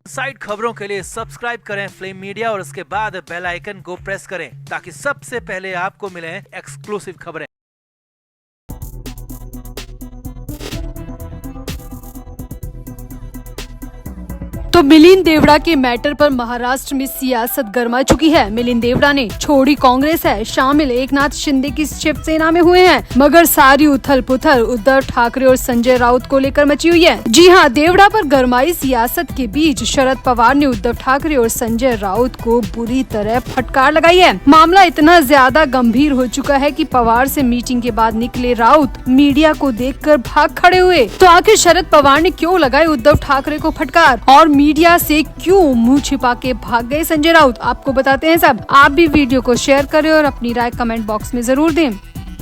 Side खबरों के लिए सब्सक्राइब करें फ्लेम मीडिया और उसके बाद बेल आइकन को प्रेस करें ताकि सबसे पहले आपको मिले एक्सक्लूसिव खबरें। तो मिलिंद देवड़ा के मैटर पर महाराष्ट्र में सियासत गर्मा चुकी है। मिलिंद देवड़ा ने छोड़ी कांग्रेस है, शामिल एकनाथ शिंदे की शिवसेना में हुए हैं, मगर सारी उथल पुथल उद्धव ठाकरे और संजय राउत को लेकर मची हुई है। जी हां, देवड़ा पर गरमाई सियासत के बीच शरद पवार ने उद्धव ठाकरे और संजय राउत को बुरी तरह फटकार लगाई है। मामला इतना ज्यादा गंभीर हो चुका है कि पवार से मीटिंग के बाद निकले राउत मीडिया को देखकर भाग खड़े हुए। तो आखिर शरद पवार ने क्यों लगाई उद्धव ठाकरे को फटकार और मीडिया से क्यों मुंह छिपा के भाग गए संजय राउत, आपको बताते हैं सब। आप भी वीडियो को शेयर करें और अपनी राय कमेंट बॉक्स में जरूर दें।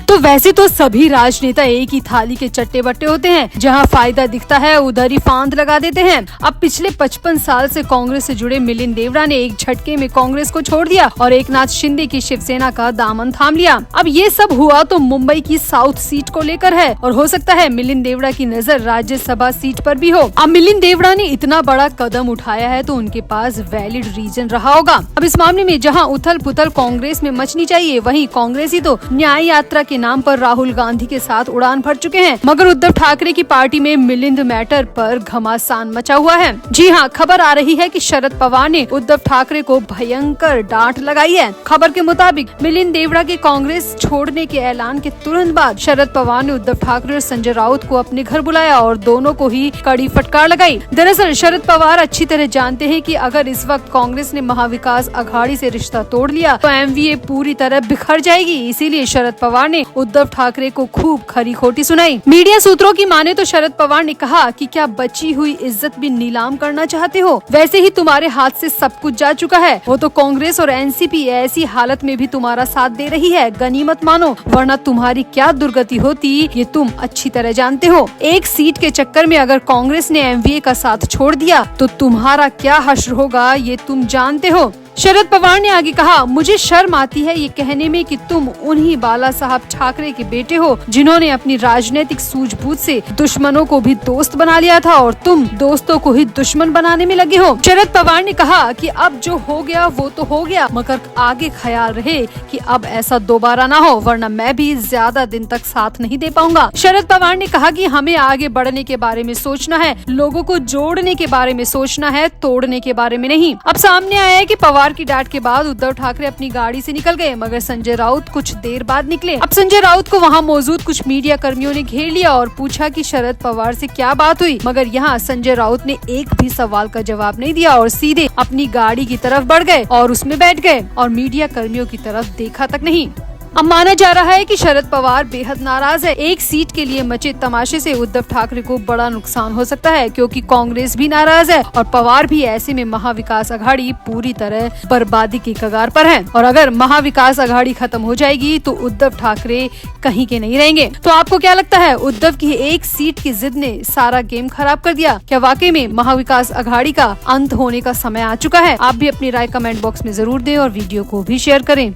तो वैसे तो सभी राजनेता एक ही थाली के चट्टे बट्टे होते हैं, जहां फायदा दिखता है उधर ही फांद लगा देते हैं। अब पिछले 55 साल से कांग्रेस से जुड़े मिलिंद देवड़ा ने एक झटके में कांग्रेस को छोड़ दिया और एकनाथ शिंदे की शिवसेना का दामन थाम लिया। अब ये सब हुआ तो मुंबई की साउथ सीट को लेकर है और हो सकता है मिलिंद देवड़ा की नजर राज्यसभा सीट पर भी हो। अब मिलिंद देवड़ा ने इतना बड़ा कदम उठाया है तो उनके पास वैलिड रीजन रहा होगा। अब इस मामले में जहाँ उथल पुथल कांग्रेस में मचनी चाहिए, वहीं कांग्रेस ही तो न्याय यात्रा के नाम पर राहुल गांधी के साथ उड़ान भर चुके हैं। मगर उद्धव ठाकरे की पार्टी में मिलिंद मैटर पर घमासान मचा हुआ है। जी हां, खबर आ रही है कि शरद पवार ने उद्धव ठाकरे को भयंकर डांट लगाई है। खबर के मुताबिक मिलिंद देवड़ा के कांग्रेस छोड़ने के ऐलान के तुरंत बाद शरद पवार ने उद्धव ठाकरे और संजय राउत को अपने घर बुलाया और दोनों को ही कड़ी फटकार लगाई। दरअसल शरद पवार अच्छी तरह जानते हैं कि अगर इस वक्त कांग्रेस ने महाविकास अघाड़ी से रिश्ता तोड़ लिया तो एमवीए पूरी तरह बिखर जाएगी। इसीलिए शरद पवार ने उद्धव ठाकरे को खूब खरी खोटी सुनाई। मीडिया सूत्रों की माने तो शरद पवार ने कहा कि क्या बची हुई इज्जत भी नीलाम करना चाहते हो? वैसे ही तुम्हारे हाथ से सब कुछ जा चुका है। वो तो कांग्रेस और एनसीपी ऐसी हालत में भी तुम्हारा साथ दे रही है, गनीमत मानो, वरना तुम्हारी क्या दुर्गति होती ये तुम अच्छी तरह जानते हो। एक सीट के चक्कर में अगर कांग्रेस ने एमवीए का साथ छोड़ दिया तो तुम्हारा क्या हश्र होगा ये तुम जानते हो। शरद पवार ने आगे कहा, मुझे शर्म आती है ये कहने में कि तुम उन्हीं बाला साहब ठाकरे के बेटे हो जिन्होंने अपनी राजनीतिक सूझबूझ से दुश्मनों को भी दोस्त बना लिया था और तुम दोस्तों को ही दुश्मन बनाने में लगे हो। शरद पवार ने कहा कि अब जो हो गया वो तो हो गया, मगर आगे ख्याल रहे कि अब ऐसा दोबारा ना हो, वरना मैं भी ज्यादा दिन तक साथ नहीं दे पाऊंगा। शरद पवार ने कहा कि हमें आगे बढ़ने के बारे में सोचना है, लोगों को जोड़ने के बारे में सोचना है, तोड़ने के बारे में नहीं। अब सामने आया है कि पवार की डांट के बाद उद्धव ठाकरे अपनी गाड़ी से निकल गए, मगर संजय राउत कुछ देर बाद निकले। अब संजय राउत को वहां मौजूद कुछ मीडिया कर्मियों ने घेर लिया और पूछा कि शरद पवार से क्या बात हुई, मगर यहाँ संजय राउत ने एक भी सवाल का जवाब नहीं दिया और सीधे अपनी गाड़ी की तरफ बढ़ गए और उसमें बैठ गए और मीडिया कर्मियों की तरफ देखा तक नहीं। अब माना जा रहा है कि शरद पवार बेहद नाराज है। एक सीट के लिए मचे तमाशे से उद्धव ठाकरे को बड़ा नुकसान हो सकता है, क्योंकि कांग्रेस भी नाराज है और पवार भी। ऐसे में महाविकास अघाड़ी पूरी तरह बर्बादी की कगार पर है और अगर महाविकास अघाड़ी खत्म हो जाएगी तो उद्धव ठाकरे कहीं के नहीं रहेंगे। तो आपको क्या लगता है, उद्धव की एक सीट की जिद ने सारा गेम खराब कर दिया? क्या वाकई में महाविकास अघाड़ी का अंत होने का समय आ चुका है? आप भी अपनी राय कमेंट बॉक्स में जरूर दें और वीडियो को भी शेयर करें।